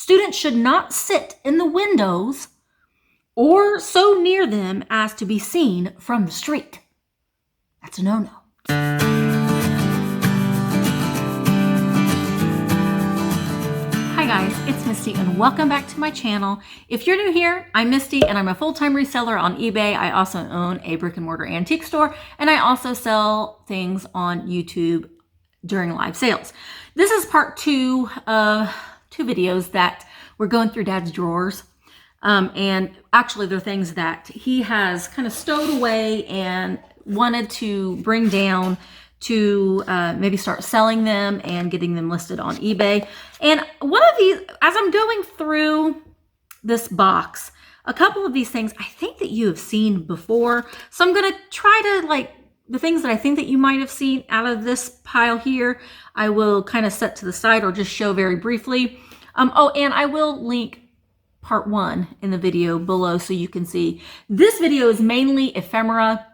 Students should not sit in the windows or so near them as to be seen from the street. That's a no-no. Hi guys, it's Misty and welcome back to my channel. If you're new here, I'm Misty and I'm a full-time reseller on eBay. I also own a brick and mortar antique store and I also sell things on YouTube during live sales. This is part 2 of 2 videos that we're going through Dad's drawers. And actually they're things that he has kind of stowed away and wanted to bring down to maybe start selling them and getting them listed on eBay. And one of these, as I'm going through this box, a couple of these things I think that you have seen before. So I'm going to try to, the things that I think that you might have seen out of this pile here, I will kind of set to the side or just show very briefly. Oh, and I will link part 1 in the video below so you can see. This video is mainly ephemera,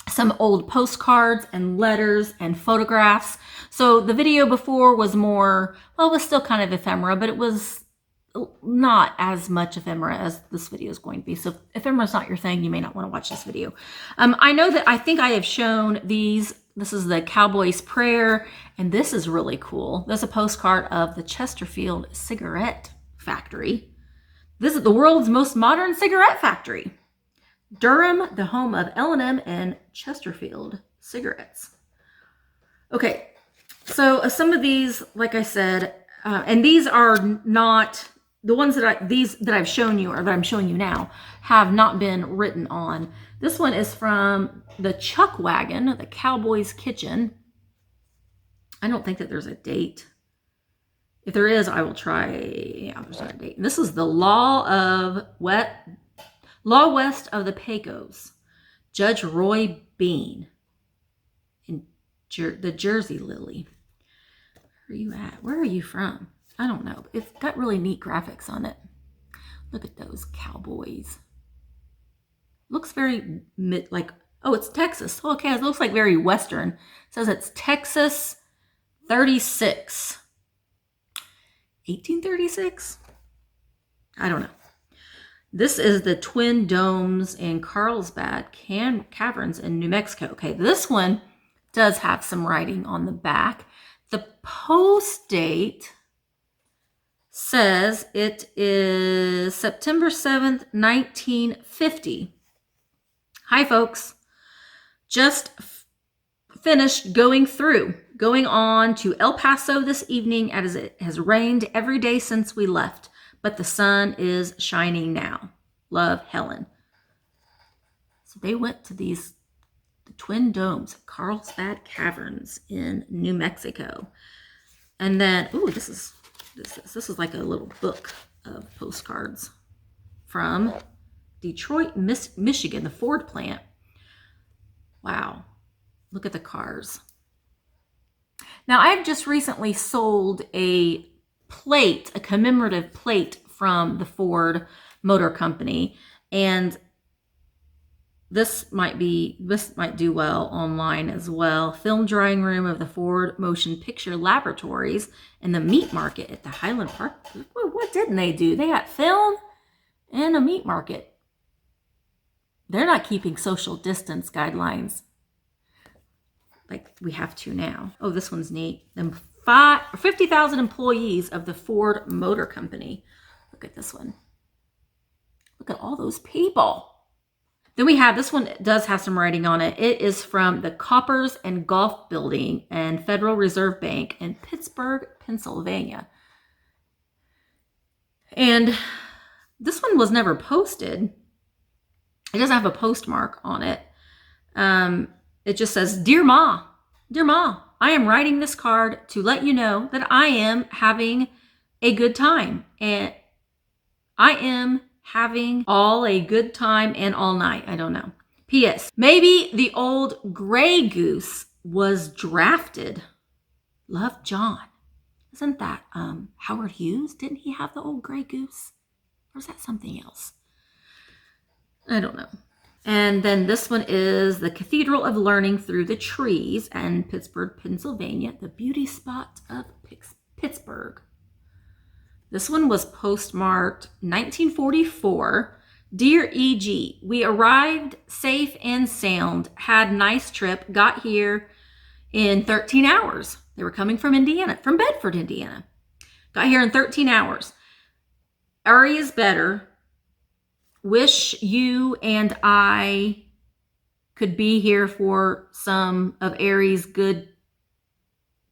some old postcards and letters and photographs. So the video before was more, well, it was still kind of ephemera, but it was not as much ephemera as this video is going to be. So if ephemera is not your thing, you may not want to watch this video. I know that I think I have shown these. This is the Cowboy's Prayer, and this is really cool. There's a postcard of the Chesterfield cigarette factory. This is the world's most modern cigarette factory. Durham, the home of L&M and Chesterfield cigarettes. Okay, so some of these, like I said, and these are not the ones that I've shown you, or that I'm showing you now, have not been written on. This one is from the Chuck Wagon, the Cowboy's Kitchen. I don't think that there's a date. If there is, I will try. Yeah, there's not a date. This is the Law West of the Pecos, Judge Roy Bean, in the Jersey Lily. Where are you at? Where are you from? I don't know. It's got really neat graphics on it. Look at those cowboys. Looks very oh, it's Texas. Oh, okay, it looks like very Western. It says it's Texas 36. 1836? I don't know. This is the Twin Domes in Carlsbad Caverns in New Mexico. Okay, this one does have some writing on the back. The post date says it is September 7th, 1950. Hi, folks. Just finished going on to El Paso this evening as it has rained every day since we left, but the sun is shining now. Love, Helen. So they went to the Twin Domes, Carlsbad Caverns in New Mexico. And then, ooh, this is like a little book of postcards from Detroit, Michigan, the Ford plant. Wow. Look at the cars. Now, I've just recently sold a commemorative plate from the Ford Motor Company, and this might do well online as well. Film drawing room of the Ford Motion Picture Laboratories and the meat market at the Highland Park. What didn't they do? They got film and a meat market. They're not keeping social distance guidelines like we have to now. Oh, this one's neat. 50,000 employees of the Ford Motor Company. Look at this one. Look at all those people. Then we have, this one does have some writing on it. It is from the Coppers and Golf Building and Federal Reserve Bank in Pittsburgh, Pennsylvania. And this one was never posted. It doesn't have a postmark on it. It just says, Dear Ma, I am writing this card to let you know that I am having a good time. And I am having all a good time and all night. I don't know. P.S. Maybe the old gray goose was drafted. Love, John. Isn't that Howard Hughes? Didn't he have the old gray goose? Or is that something else? I don't know. And then this one is the Cathedral of Learning Through the Trees in Pittsburgh, Pennsylvania, the beauty spot of Pittsburgh. This one was postmarked 1944. Dear E.G., we arrived safe and sound, had nice trip, got here in 13 hours. They were coming from Indiana, from Bedford, Indiana. Got here in 13 hours. Ari is better. Wish you and I could be here for some of Ari's good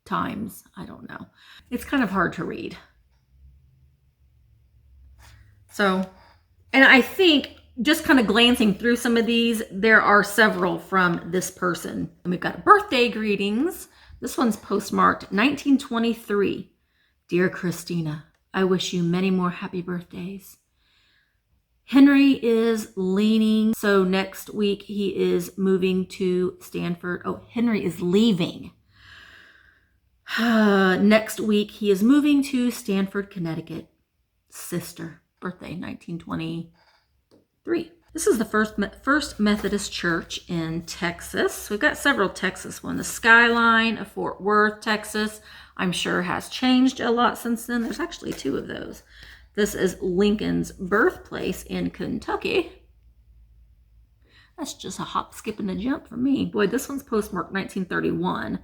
times. I don't know. It's kind of hard to read. So, and I think just kind of glancing through some of these, there are several from this person. And we've got birthday greetings. This one's postmarked 1923. Dear Christina, I wish you many more happy birthdays. Henry is leaning. So next week he is moving to Stanford. Oh, Henry is leaving. Next week he is moving to Stanford, Connecticut. Sister. Birthday 1923. This is the First Methodist Church in Texas. We've got several Texas ones. The skyline of Fort Worth, Texas, I'm sure has changed a lot since then. There's actually two of those. This is Lincoln's birthplace in Kentucky. That's just a hop, skip, and a jump for me. Boy, this one's postmarked 1931.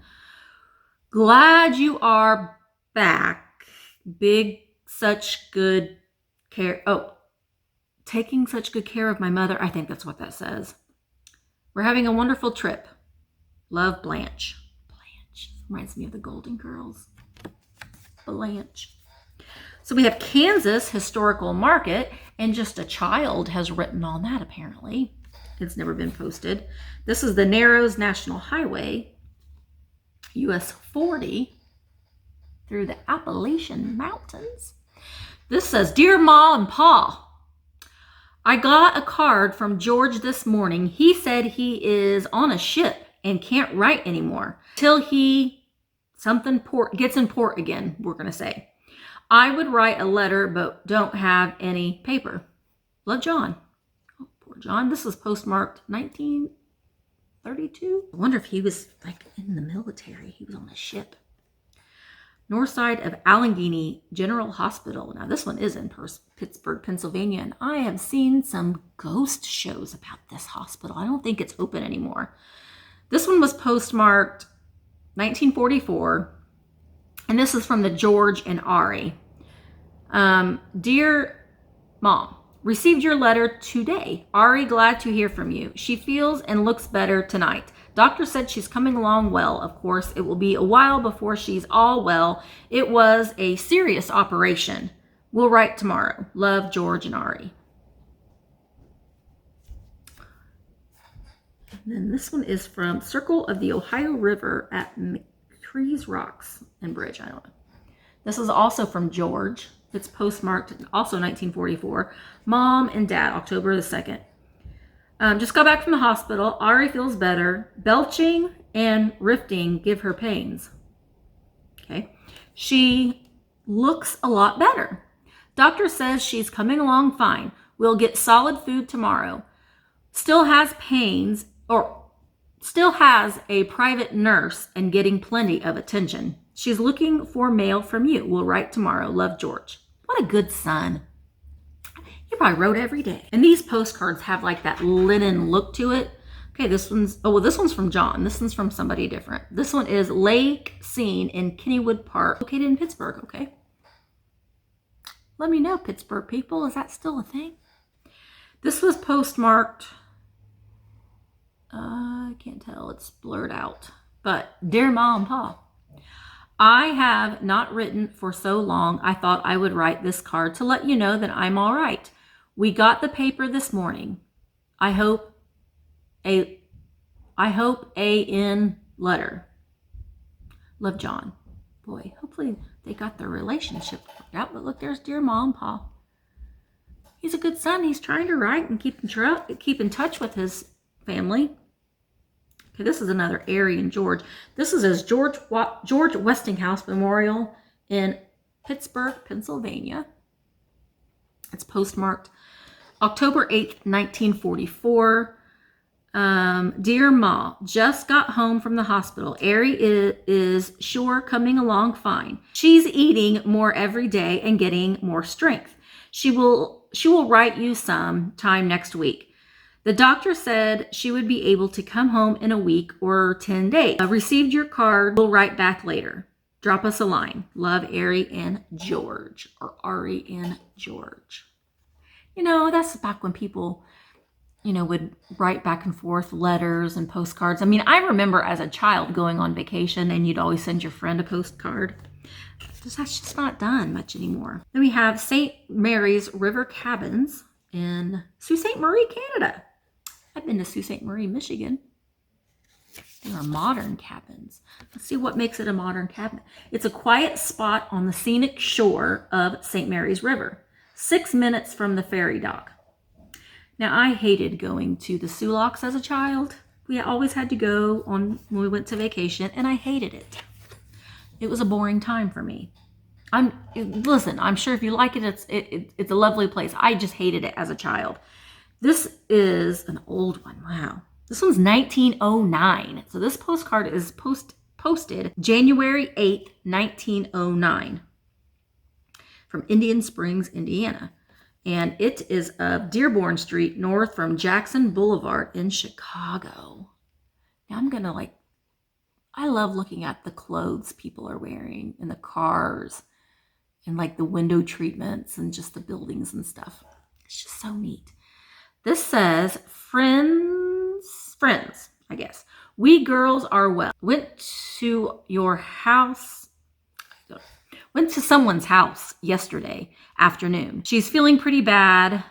Glad you are back. Such good care. Oh, taking such good care of my mother. I think that's what that says. We're having a wonderful trip. Love, Blanche. Blanche reminds me of the Golden Girls. Blanche. So we have Kansas Historical Market, and just a child has written on that apparently. It's never been posted. This is the Narrows National Highway, US 40, through the Appalachian Mountains. This says, Dear Ma and Pa, I got a card from George this morning. He said he is on a ship and can't write anymore till he gets in port again, we're going to say. I would write a letter, but don't have any paper. Love, John. Oh, poor John. This is postmarked 1932. I wonder if he was like in the military. He was on a ship. North side of Allegheny General Hospital. Now this one is in Pittsburgh, Pennsylvania, and I have seen some ghost shows about this hospital. I don't think it's open anymore. This one was postmarked 1944, and this is from the George and Ari. Dear Mom, received your letter today. Ari, glad to hear from you. She feels and looks better tonight. Doctor said she's coming along well. Of course, it will be a while before she's all well. It was a serious operation. We'll write tomorrow. Love, George and Ari. And then this one is from Circle of the Ohio River at McCree's Rocks and Bridge. I don't know. This is also from George. It's postmarked also 1944. Mom and Dad, October the 2nd. Just got back from the hospital. Ari feels better. Belching and rifting give her pains. Okay. She looks a lot better. Doctor says she's coming along fine. We'll get solid food tomorrow. Still has pains, or still has a private nurse and getting plenty of attention. She's looking for mail from you. We'll write tomorrow. Love, George. What a good son. He probably wrote every day. And these postcards have like that linen look to it. Okay, this one's from John. This one's from somebody different. This one is Lake Scene in Kennywood Park, located in Pittsburgh. Okay. Let me know, Pittsburgh people. Is that still a thing? This was postmarked. I can't tell. It's blurred out. But Dear Mom and Pa, I have not written for so long. I thought I would write this card to let you know that I'm all right. We got the paper this morning. I hope a in letter. Love, John. Boy, hopefully they got their relationship worked out. But look, there's Dear Mom and Pa. He's a good son. He's trying to write and keep in touch with his family. Okay, this is another Ari and George. This is as George Westinghouse Memorial in Pittsburgh, Pennsylvania. It's postmarked October 8th, 1944. Dear Ma, just got home from the hospital. Ari is sure coming along fine. She's eating more every day and getting more strength. She will write you some time next week. The doctor said she would be able to come home in a week or 10 days. Received your card. We'll write back later. Drop us a line. Love, Ari and George. Or Ari and George. You know, that's back when people, you know, would write back and forth letters and postcards. I mean, I remember as a child going on vacation and you'd always send your friend a postcard. That's just not done much anymore. Then we have St. Mary's River Cabins in Sault Ste. Marie, Canada. I've been to Sault Ste. Marie, Michigan. They are modern cabins. Let's see what makes it a modern cabin. It's a quiet spot on the scenic shore of St. Mary's River, 6 minutes from the ferry dock. Now, I hated going to the Sulaks as a child. We always had to go on when we went to vacation, and I hated it. It was a boring time for me. Listen, I'm sure if you like it, it's a lovely place. I just hated it as a child. This is an old one. Wow. This one's 1909. So this postcard is posted January 8th, 1909 from Indian Springs, Indiana. And it is of Dearborn Street, north from Jackson Boulevard in Chicago. Now I'm going to I love looking at the clothes people are wearing and the cars and like the window treatments and just the buildings and stuff. It's just so neat. This says, friends, I guess. We girls are well. Went to someone's house yesterday afternoon. She's feeling pretty bad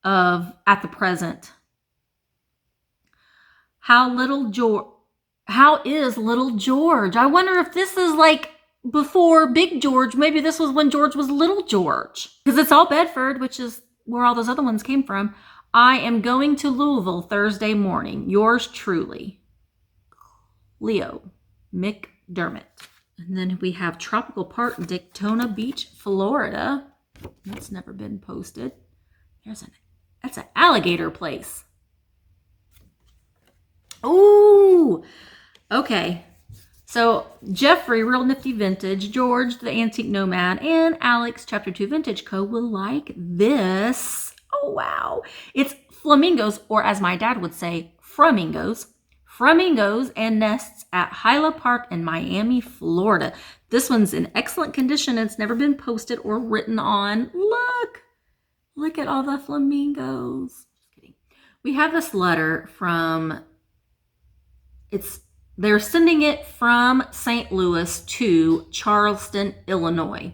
at the present. How is little George? I wonder if this is like before Big George. Maybe this was when George was little George. Because it's all Bedford, which is where all those other ones came from. I am going to Louisville Thursday morning. Yours truly, Leo McDermott. And then we have Tropical Park, Daytona Beach, Florida. That's never been posted. That's an alligator place. Ooh, okay. So Jeffrey, Real Nifty Vintage, George, the Antique Nomad, and Alex, Chapter 2 Vintage Co. will like this. Oh, wow. It's flamingos, or as my dad would say, flamingos and nests at Hyla Park in Miami, Florida. This one's in excellent condition. It's never been posted or written on. Look at all the flamingos. Just kidding. We have this letter from, they're sending it from St. Louis to Charleston, Illinois.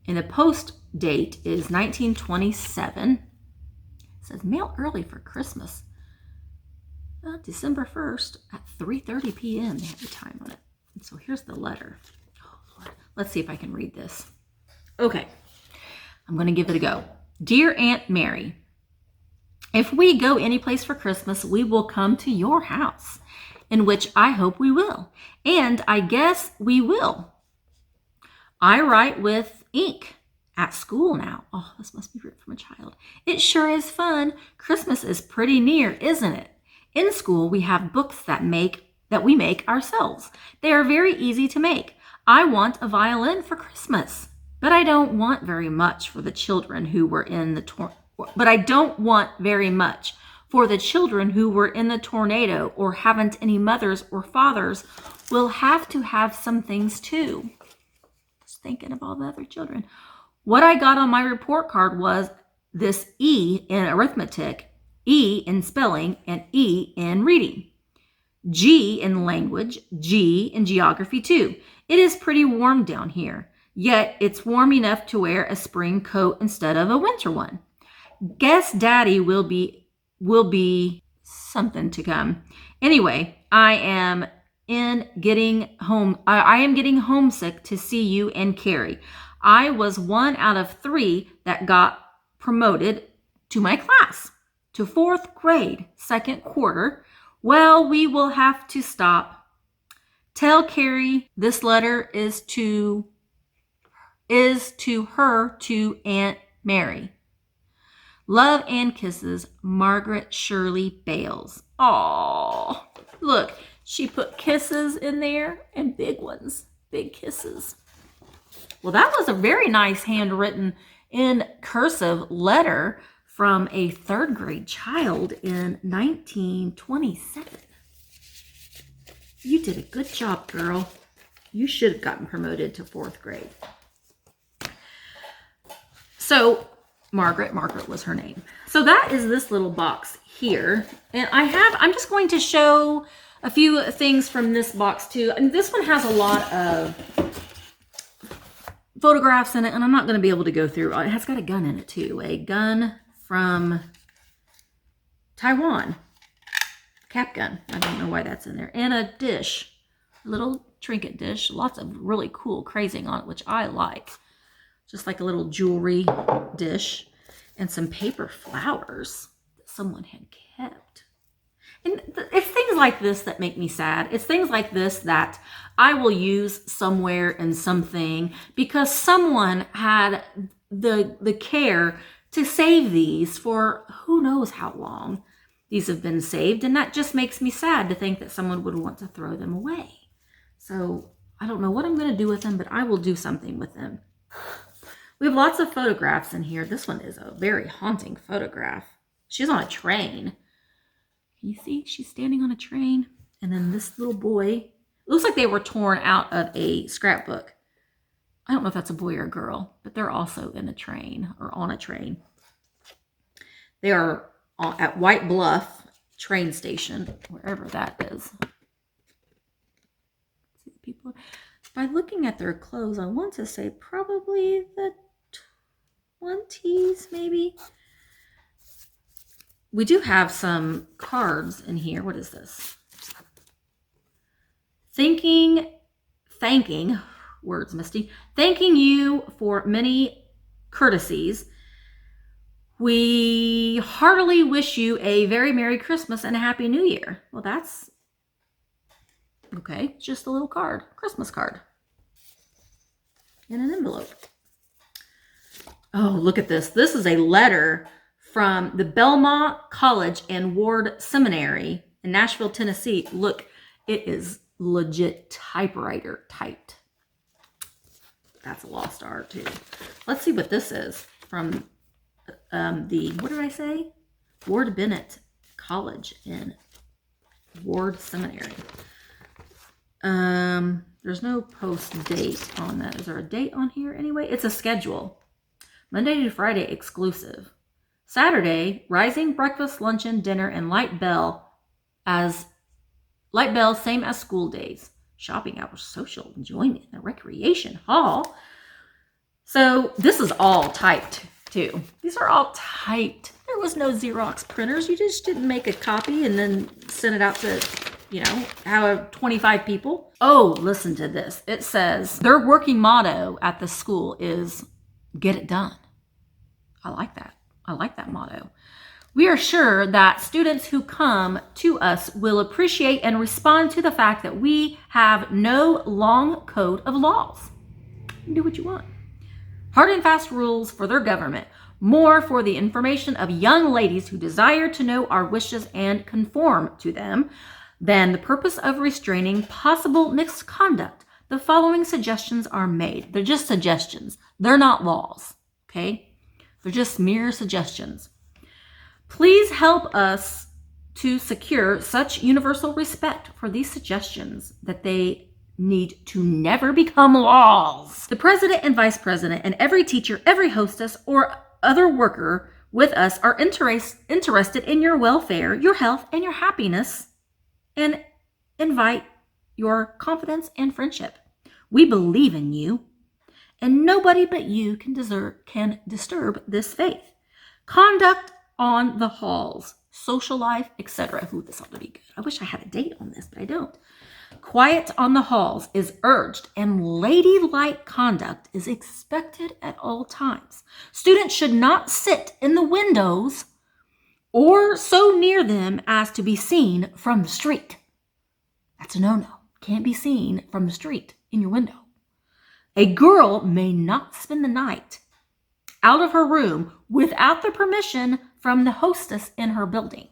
And the post date is 1927. It says mail early for Christmas. December 1st at 3:30 p.m. They have the time on it. And so here's the letter. Oh, Lord. Let's see if I can read this. Okay. I'm going to give it a go. Dear Aunt Mary, if we go any place for Christmas, we will come to your house, in which I hope we will. And I guess we will. I write with ink at school now. Oh, this must be written from a child. It sure is fun. Christmas is pretty near, isn't it? In school, we have books that we make ourselves. They are very easy to make. I want a violin for Christmas, but I don't want very much for the children who were in the tornado or haven't any mothers or fathers. We'll have to have some things too. Just thinking of all the other children. What I got on my report card was this E in arithmetic, E in spelling, and E in reading. G in language, G in geography too. It is pretty warm down here, yet it's warm enough to wear a spring coat instead of a winter one. Guess Daddy will be something to come. Anyway, I am getting homesick to see you and Carrie. I was 1 out of 3 that got promoted to my class to 4th grade, 2nd quarter. Well, we will have to stop. Tell Carrie this letter is to her, to Aunt Mary. Love and kisses, Margaret Shirley Bales. Oh, look, she put kisses in there and big ones, big kisses. Well, that was a very nice handwritten in cursive letter from a 3rd grade child in 1927. You did a good job, girl. You should have gotten promoted to 4th grade. So Margaret was her name. So that is this little box here. And I'm just going to show a few things from this box too. And this one has a lot of photographs in it, and I'm not going to be able to go through. It has got a gun in it too. A gun from Taiwan. Cap gun. I don't know why that's in there. And a dish. A little trinket dish. Lots of really cool crazing on it, which I like. Just like a little jewelry dish. And some paper flowers that someone had kept. And it's things like this that make me sad. It's things like this that I will use somewhere in something because someone had the care to save these for who knows how long these have been saved. And that just makes me sad to think that someone would want to throw them away. So I don't know what I'm going to do with them, but I will do something with them. We have lots of photographs in here. This one is a very haunting photograph. She's on a train. Can you see? She's standing on a train. And then this little boy, it looks like they were torn out of a scrapbook. I don't know if that's a boy or a girl, but they're also in a train or on a train. They are at White Bluff train station, wherever that is. See the people. By looking at their clothes, I want to say probably the 20s, maybe. We do have some cards in here. What is this? Thanking, words, Misty. Thanking you for many courtesies. We heartily wish you a very Merry Christmas and a Happy New Year. Well, that's okay. Just a little card, Christmas card. In an envelope. Oh, look at this. This is a letter from the Belmont College and Ward Seminary in Nashville, Tennessee. Look, it is legit typewriter typed. That's a lost art too. Let's see what this is from what did I say? Ward Bennett College in Ward Seminary. There's no post date on that. Is there a date on here anyway? It's a schedule. Monday to Friday exclusive. Saturday, rising, breakfast, luncheon, dinner, and light bell, same as school days. Shopping hours, social enjoyment, and recreation hall. So this is all typed too. These are all typed. There was no Xerox printers. You just didn't make a copy and then send it out to, however, 25 people. Oh, listen to this. It says their working motto at the school is get it done. I like that. I like that motto. We are sure that students who come to us will appreciate and respond to the fact that we have no long code of laws. You can do what you want. Hard and fast rules for their government, more for the information of young ladies who desire to know our wishes and conform to them than the purpose of restraining possible misconduct. The following suggestions are made. They're just suggestions. They're not laws, okay? They're just mere suggestions. Please help us to secure such universal respect for these suggestions that they need to never become laws. The president and vice president and every teacher, every hostess, or other worker with us are interested in your welfare, your health, and your happiness, and invite your confidence and friendship. We believe in you, and nobody but you can disturb this faith. Conduct on the halls, social life, etc. Ooh, this ought to be good. I wish I had a date on this, but I don't. Quiet on the halls is urged, and ladylike conduct is expected at all times. Students should not sit in the windows or so near them as to be seen from the street. That's a no-no. Can't be seen from the street in your window. A girl may not spend the night out of her room without the permission from the hostess in her building.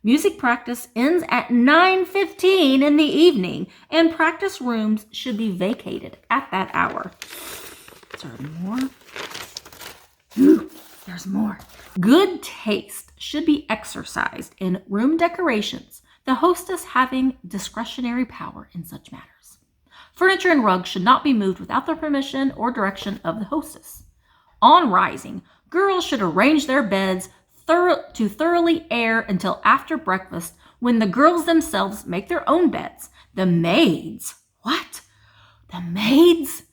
Music practice ends at 9:15 in the evening, and practice rooms should be vacated at that hour. Is there more? Ooh, there's more. Good taste should be exercised in room decorations, the hostess having discretionary power in such matters. Furniture and rugs should not be moved without the permission or direction of the hostess. On rising, girls should arrange their beds to thoroughly air until after breakfast, when the girls themselves make their own beds. The maids, what? The maids?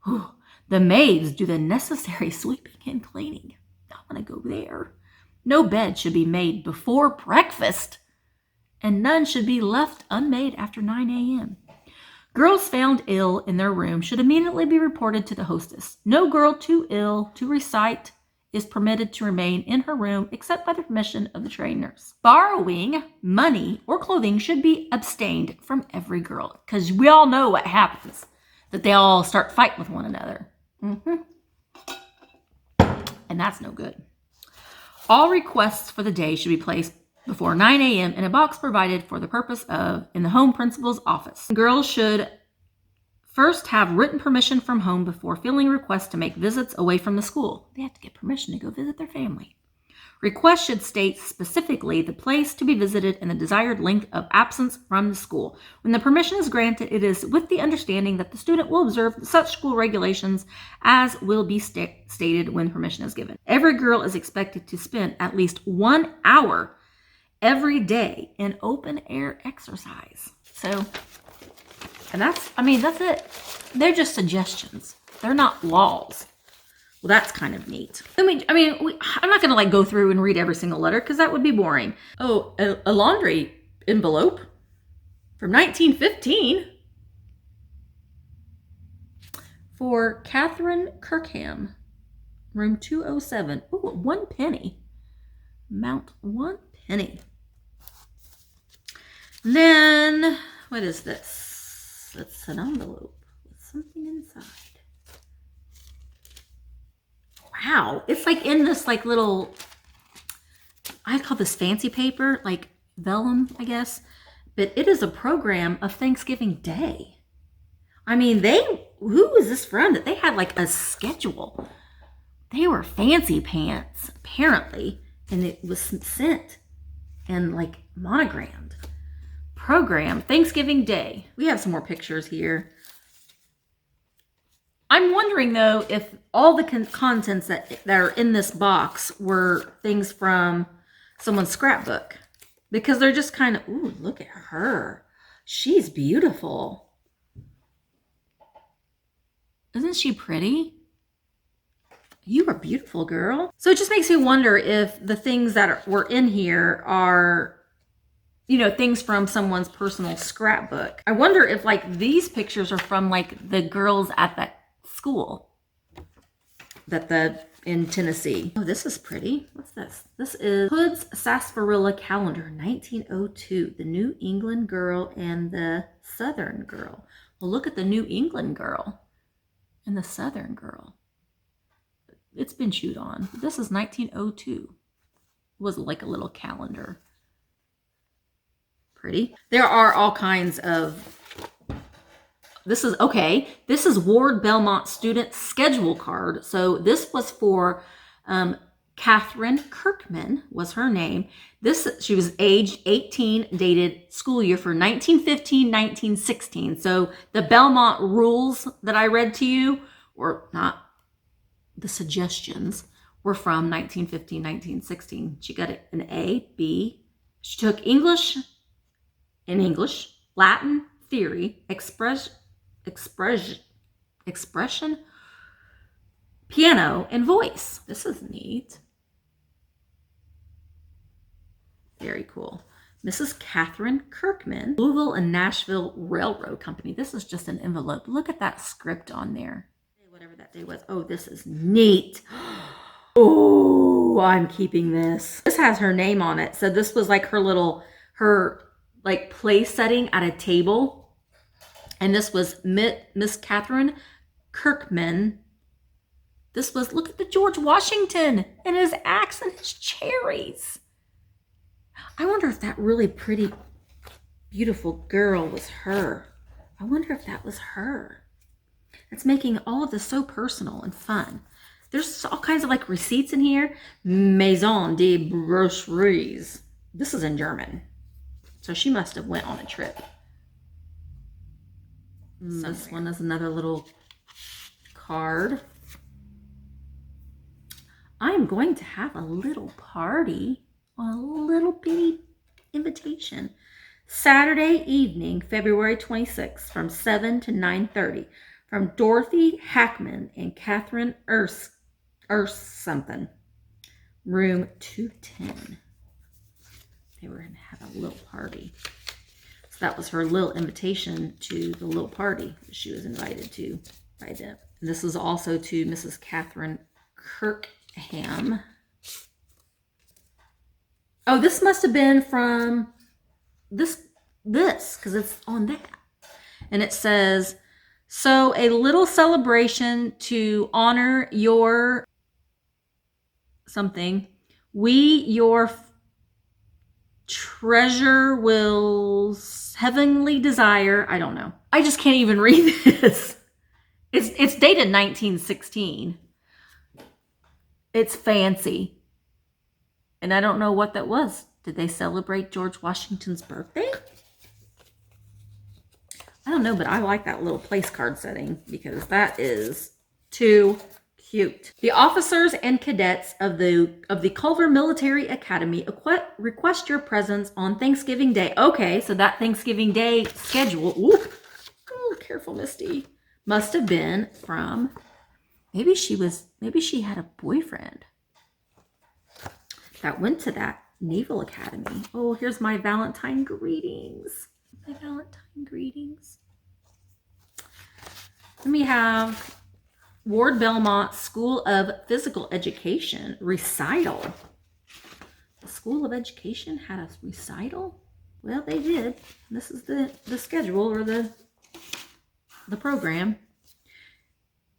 Whew. The maids do the necessary sweeping and cleaning. I want to go there. No bed should be made before breakfast, and none should be left unmade after 9 a.m. Girls found ill in their room should immediately be reported to the hostess. No girl too ill to recite is permitted to remain in her room except by the permission of the trained nurse. Borrowing money or clothing should be abstained from every girl, because we all know what happens, that they all start fighting with one another. And that's no good. All requests for the day should be placed before 9 a.m. in a box provided for the purpose of in the home principal's office. Girls should first have written permission from home before filling requests to make visits away from the school. They have to get permission to go visit their family. Requests should state specifically the place to be visited and the desired length of absence from the school. When the permission is granted, it is with the understanding that the student will observe such school regulations as will be stated when permission is given. Every girl is expected to spend at least 1 hour every day in open air exercise. So, and that's it. They're just suggestions. They're not laws. Well, that's kind of neat. I'm not going to go through and read every single letter because that would be boring. Oh, a laundry envelope from 1915 for Catherine Kirkham, room 207. Oh, 1 penny. Amount 1 penny. Then, what is this? It's an envelope with something inside. Wow, it's in this little, I call this fancy paper, like vellum, I guess. But it is a program of Thanksgiving Day. Who was this from? That they had a schedule. They were fancy pants, apparently. And it was sent and monogrammed. Program, Thanksgiving Day. We have some more pictures here. I'm wondering, though, if all the contents that are in this box were things from someone's scrapbook. Because they're just kind of, ooh, look at her. She's beautiful. Isn't she pretty? You are beautiful, girl. So it just makes me wonder if the things that were in here are, things from someone's personal scrapbook. I wonder if these pictures are from the girls at that school in Tennessee. Oh, this is pretty. What's this? This is Hood's Sarsaparilla Calendar, 1902. The New England Girl and the Southern Girl. Well, look at the New England Girl and the Southern Girl. It's been chewed on. This is 1902. It was a little calendar. Pretty. There are all kinds of... This is Ward Belmont student schedule card. So this was for Catherine Kirkman was her name. She was aged 18, dated school year for 1915-1916. So the Belmont rules that I read to you, or not the suggestions, were from 1915-1916. She got an A, B. She took English, Latin, theory, expression, piano, and voice. This is neat. Very cool. Mrs. Catherine Kirkman, Louisville and Nashville Railroad Company. This is just an envelope. Look at that script on there. Whatever that day was. Oh, this is neat. Oh, I'm keeping this. This has her name on it. So this was her place setting at a table. And this was Miss Catherine Kirkman. This was, look at the George Washington and his axe and his cherries. I wonder if that really pretty, beautiful girl was her. I wonder if that was her. It's making all of this so personal and fun. There's all kinds of like receipts in here. Maison de Brocheries. This is in German. So she must have went on a trip. This one is another little card. I'm going to have a little party on a little bitty invitation. Saturday evening, February 26th from 7 to 9:30 from Dorothy Hackman and Catherine Urs something. Room 210. They were going to have a little party. So that was her little invitation to the little party that she was invited to by them. And this is also to Mrs. Catherine Kirkham. Oh, this must have been from this, because it's on that. And it says, so a little celebration to honor your something. We, your treasure will heavenly desire. I don't know. I just can't even read this. It's dated 1916. It's fancy. And I don't know what that was. Did they celebrate George Washington's birthday? I don't know, but I like that little place card setting because that is too cute. The officers and cadets of the Culver Military Academy request your presence on Thanksgiving Day. Okay, so that Thanksgiving Day schedule, oh, careful, Misty, must have been from, maybe she had a boyfriend that went to that Naval Academy. Oh, here's my Valentine greetings. My Valentine greetings. Then we have Ward Belmont School of Physical Education recital. The School of Education had a recital? Well, they did. This is the schedule or the program.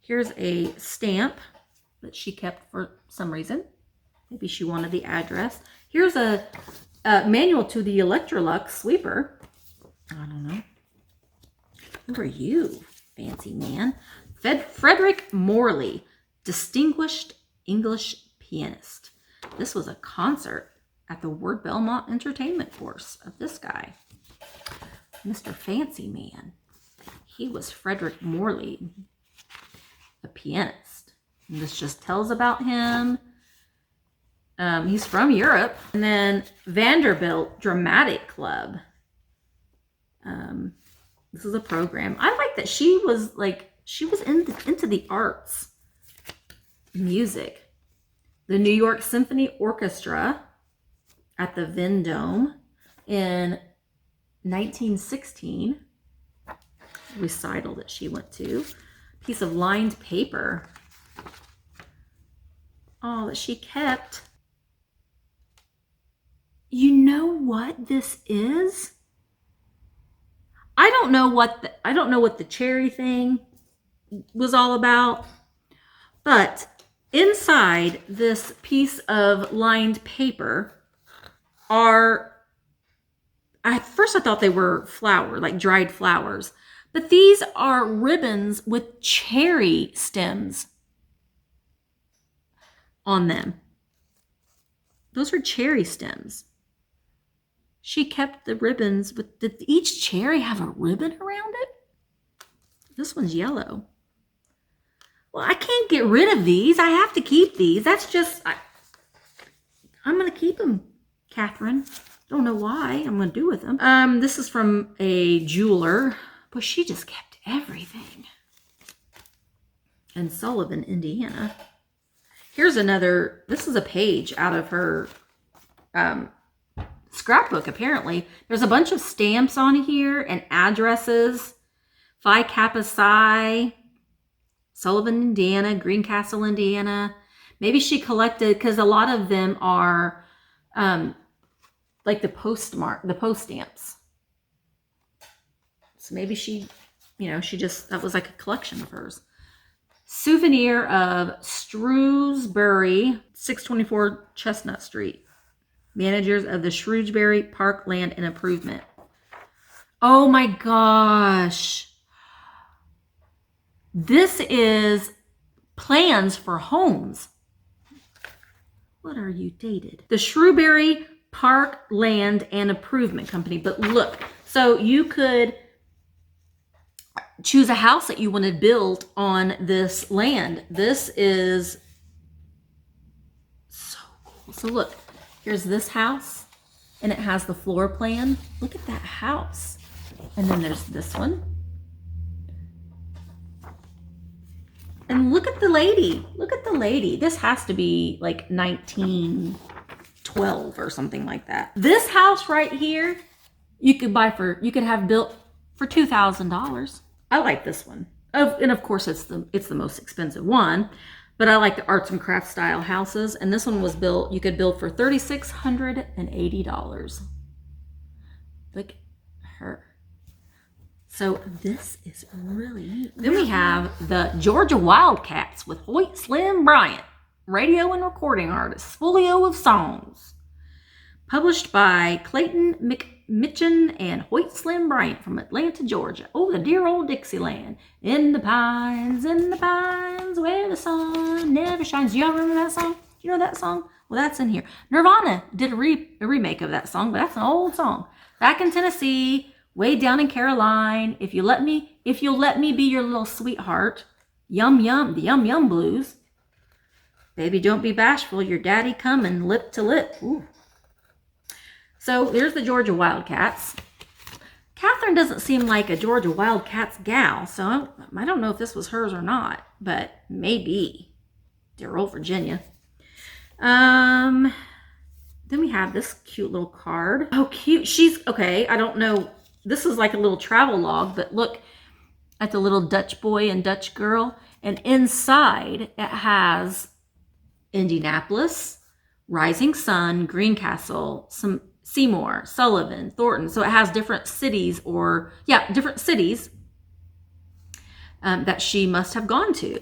Here's a stamp that she kept for some reason. Maybe she wanted the address. Here's a manual to the Electrolux sweeper. I don't know. Who are you, fancy man? Frederick Morley, distinguished English pianist. This was a concert at the Ward Belmont entertainment course of this guy, Mr. Fancy Man. He was Frederick Morley, a pianist. And this just tells about him. He's from Europe. And then Vanderbilt Dramatic Club. This is a program. I like that she was into the arts, music. The New York Symphony Orchestra at the Vendome in 1916. Recital that she went to. Piece of lined paper. Oh, that she kept. You know what this is? I don't know what the cherry thing was all about, but inside this piece of lined paper are, at first I thought they were flower, like dried flowers, but these are ribbons with cherry stems on them. Those are cherry stems. She kept the ribbons with, did each cherry have a ribbon around it? This one's yellow. Well, I can't get rid of these. I have to keep these. That's just, I'm going to keep them, Catherine. Don't know why I'm going to do with them. This is from a jeweler, but she just kept everything. In Sullivan, Indiana. Here's another, this is a page out of her scrapbook, apparently. There's a bunch of stamps on here and addresses. Phi Kappa Psi, Sullivan, Indiana, Greencastle, Indiana. Maybe she collected, because a lot of them are like the post stamps. So maybe she, that was like a collection of hers. Souvenir of Shrewsbury, 624 Chestnut Street. managers of the Shrewsbury Park Land and Improvement. Oh my gosh. This is plans for homes. What are you dated? The Shrewsbury Park Land and Improvement Company. But look, so you could choose a house that you wanted built on this land. This is so cool. So look, here's this house and it has the floor plan. Look at that house. And then there's this one. And look at the lady. Look at the lady. This has to be like 1912 or something like that. This house right here, you could have built for $2,000. I like this one. And of course it's the most expensive one, but I like the arts and crafts style houses. And this one was built, you could build for $3,680. Look at her. So this is really neat. Then we have the Georgia Wildcats with Hoyt Slim Bryant, radio and recording artist, folio of songs. Published by Clayton McMitchen and Hoyt Slim Bryant from Atlanta, Georgia. Oh, the dear old Dixieland. In the pines, where the sun never shines. Do y'all remember that song? Do you know that song? Well, that's in here. Nirvana did a remake of that song, but that's an old song. Back in Tennessee, way down in Caroline, if you'll let me be your little sweetheart. Yum yum, the yum yum blues. Baby, don't be bashful, your daddy coming lip to lip. Ooh. So there's the Georgia Wildcats. Catherine doesn't seem like a Georgia Wildcats gal, so I don't know if this was hers or not, but maybe. Dear old Virginia. Then we have this cute little card. Oh, cute. Okay, I don't know. This is like a little travel log, but look at the little Dutch boy and Dutch girl. And inside it has Indianapolis, Rising Sun, Greencastle, some Seymour, Sullivan, Thornton. So it has different cities that she must have gone to.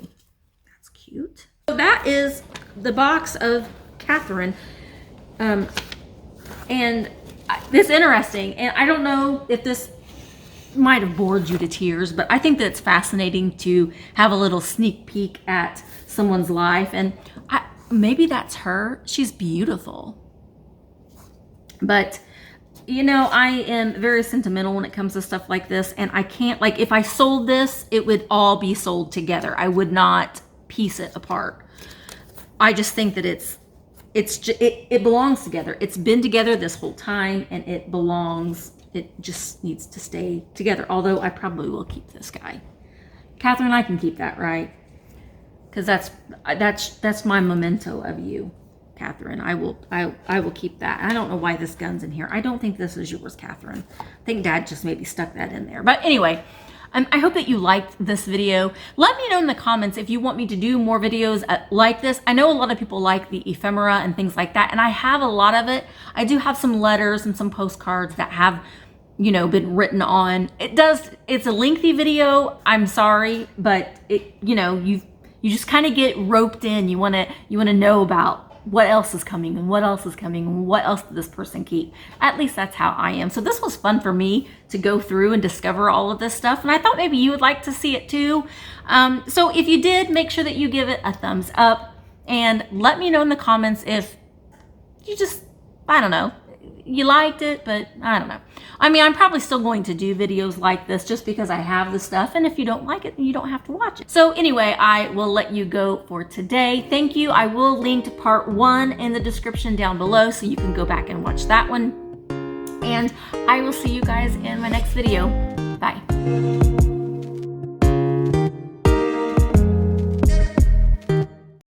That's cute. So that is the box of Catherine. And it's interesting. And I don't know if this might have bored you to tears, but I think that it's fascinating to have a little sneak peek at someone's life. And maybe that's her. She's beautiful. But, you know, I am very sentimental when it comes to stuff like this. And I can't, like, if I sold this, it would all be sold together. I would not piece it apart. I just think that it belongs together. It's been together this whole time, and it belongs. It just needs to stay together. Although I probably will keep this guy. Catherine, I can keep that, right? Because that's my memento of you, Catherine. I will keep that. I don't know why this gun's in here. I don't think this is yours, Catherine. I think Dad just maybe stuck that in there. But anyway, I hope that you liked this video. Let me know in the comments if you want me to do more videos like this. I know a lot of people like the ephemera and things like that, and I have a lot of it. I do have some letters and some postcards that have, you know, been written on. It's a lengthy video. I'm sorry, but you just kind of get roped in. You want to know about what else is coming and what else is coming and what else did this person keep. At least that's how I am. So this was fun for me to go through and discover all of this stuff. And I thought maybe you would like to see it too. So if you did, make sure that you give it a thumbs up and let me know in the comments if you just, I don't know, you liked it, but I don't know. I mean, I'm probably still going to do videos like this just because I have the stuff. And if you don't like it, then you don't have to watch it. So anyway, I will let you go for today. Thank you. I will link to part 1 in the description down below so you can go back and watch that one. And I will see you guys in my next video. Bye.